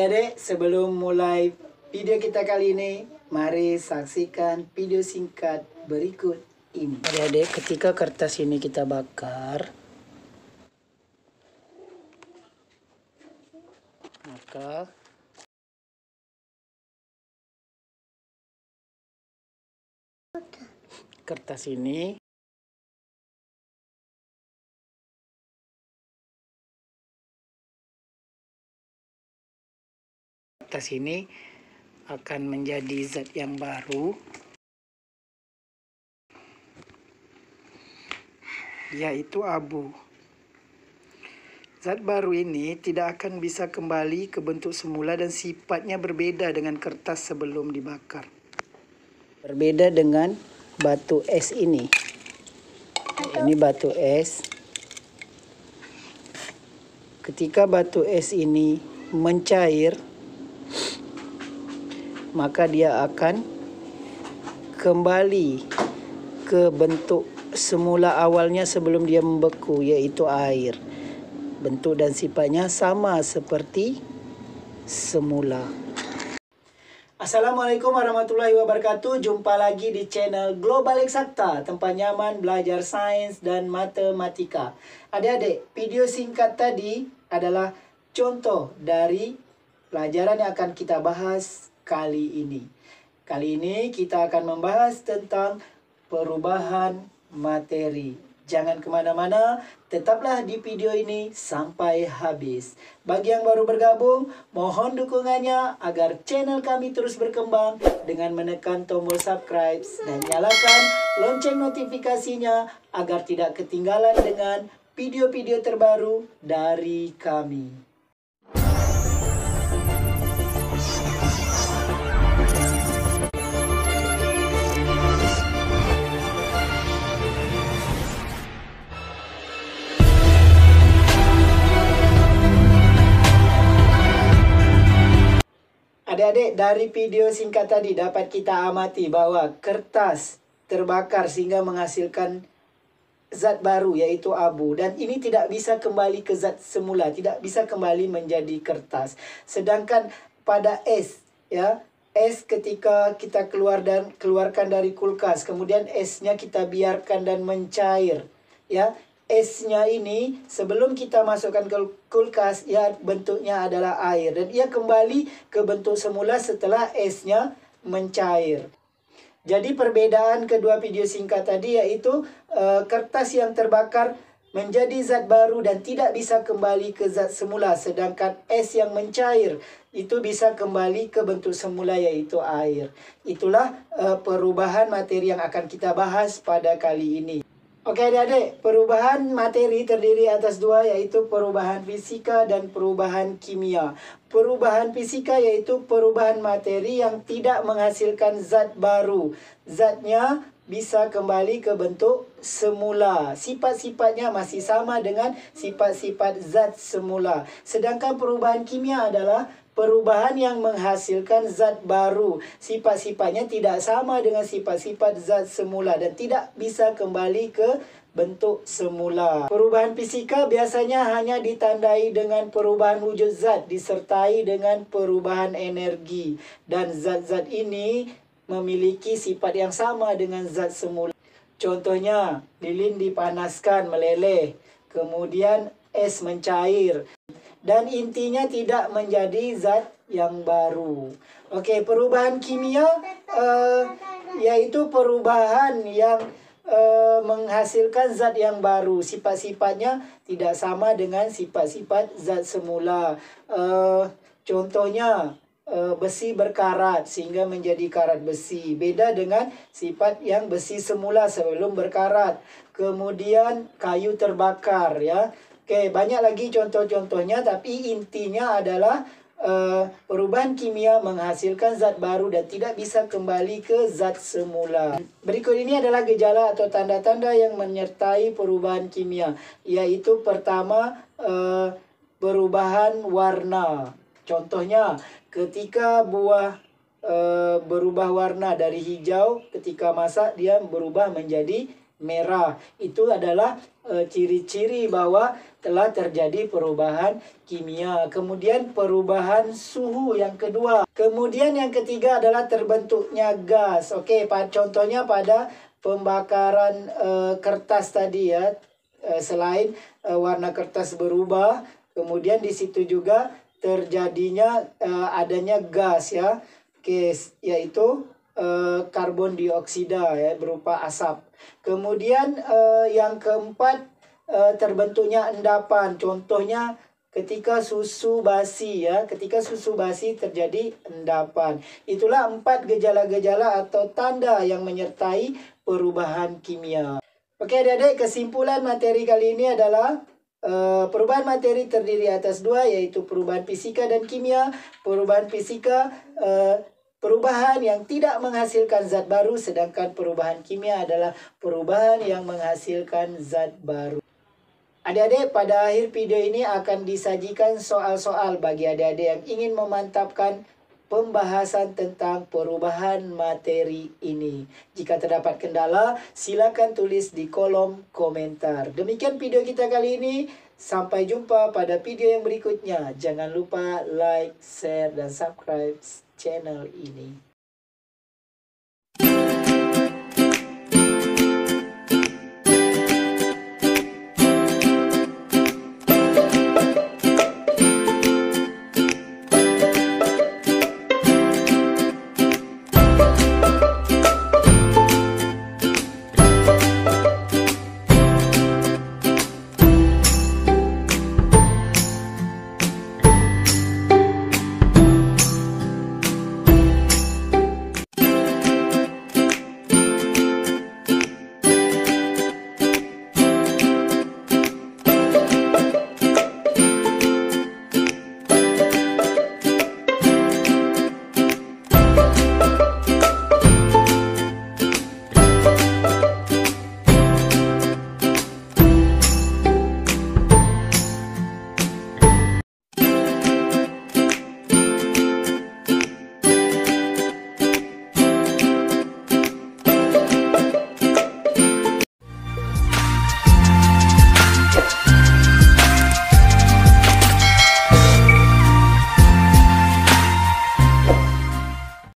Adik, sebelum mulai video kita kali ini, mari saksikan video singkat berikut ini. Adik-adik, ketika kertas ini kita bakar, maka kertas ini akan menjadi zat yang baru, yaitu abu. Zat baru ini tidak akan bisa kembali ke bentuk semula dan sifatnya berbeda dengan kertas sebelum dibakar. Berbeda dengan batu es ini. Ini batu es. Ketika batu es ini mencair, maka dia akan kembali ke bentuk semula awalnya sebelum dia membeku, yaitu air. Bentuk dan sifatnya sama seperti semula. Assalamualaikum warahmatullahi wabarakatuh. Jumpa lagi di channel Global Eksakta, tempat nyaman belajar sains dan matematika. Adik-adik, video singkat tadi adalah contoh dari pelajaran yang akan kita bahas kali ini. Kali ini kita akan membahas tentang perubahan materi. Jangan kemana-mana, tetaplah di video ini sampai habis. Bagi yang baru bergabung, mohon dukungannya agar channel kami terus berkembang dengan menekan tombol subscribe dan nyalakan lonceng notifikasinya agar tidak ketinggalan dengan video-video terbaru dari kami. Adik-adik, dari video singkat tadi dapat kita amati bahwa kertas terbakar sehingga menghasilkan zat baru, yaitu abu. Dan ini tidak bisa kembali ke zat semula, tidak bisa kembali menjadi kertas. Sedangkan pada es, ya, es ketika kita keluarkan dari kulkas, kemudian esnya kita biarkan dan mencair, ya. Esnya ini sebelum kita masukkan ke kulkas, ya, bentuknya adalah air. Dan ia kembali ke bentuk semula setelah esnya mencair. Jadi perbedaan kedua video singkat tadi yaitu kertas yang terbakar menjadi zat baru dan tidak bisa kembali ke zat semula. Sedangkan es yang mencair itu bisa kembali ke bentuk semula, yaitu air. Itulah perubahan materi yang akan kita bahas pada kali ini. Oke adik-adik, perubahan materi terdiri atas dua, yaitu perubahan fisika dan perubahan kimia. Perubahan fisika yaitu perubahan materi yang tidak menghasilkan zat baru. Zatnya bisa kembali ke bentuk semula. Sifat-sifatnya masih sama dengan sifat-sifat zat semula. Sedangkan perubahan kimia adalah perubahan yang menghasilkan zat baru. Sifat-sifatnya tidak sama dengan sifat-sifat zat semula dan tidak bisa kembali ke bentuk semula. Perubahan fisika biasanya hanya ditandai dengan perubahan wujud zat disertai dengan perubahan energi. Dan zat-zat ini memiliki sifat yang sama dengan zat semula. Contohnya, lilin dipanaskan meleleh, kemudian es mencair. Dan intinya tidak menjadi zat yang baru. Oke, perubahan kimia yaitu perubahan yang menghasilkan zat yang baru. Sifat-sifatnya tidak sama dengan sifat-sifat zat semula. Contohnya, besi berkarat sehingga menjadi karat besi. Beda dengan sifat yang besi semula sebelum berkarat. Kemudian kayu terbakar, ya. Oke, banyak lagi contoh-contohnya, tapi intinya adalah perubahan kimia menghasilkan zat baru dan tidak bisa kembali ke zat semula. Berikut ini adalah gejala atau tanda-tanda yang menyertai perubahan kimia, yaitu pertama, perubahan warna. Contohnya, ketika buah berubah warna dari hijau, ketika masak dia berubah menjadi merah. Itu adalah ciri-ciri bahwa telah terjadi perubahan kimia. Kemudian perubahan suhu yang kedua. Kemudian yang ketiga adalah terbentuknya gas. Oke, contohnya pada pembakaran kertas tadi ya. Selain warna kertas berubah, kemudian di situ juga terjadinya adanya gas ya. Oke, yaitu karbon dioksida ya, berupa asap. Kemudian yang keempat terbentuknya endapan. Contohnya ketika susu basi ya, ketika susu basi terjadi endapan. Itulah 4 gejala-gejala atau tanda yang menyertai perubahan kimia. Oke adik-adik, kesimpulan materi kali ini adalah perubahan materi terdiri atas 2, yaitu perubahan fisika dan kimia. Perubahan fisika perubahan yang tidak menghasilkan zat baru, sedangkan perubahan kimia adalah perubahan yang menghasilkan zat baru. Adik-adik, pada akhir video ini akan disajikan soal-soal bagi adik-adik yang ingin memantapkan pembahasan tentang perubahan materi ini. Jika terdapat kendala, silakan tulis di kolom komentar. Demikian video kita kali ini. Sampai jumpa pada video yang berikutnya. Jangan lupa like, share, dan subscribe channel ini.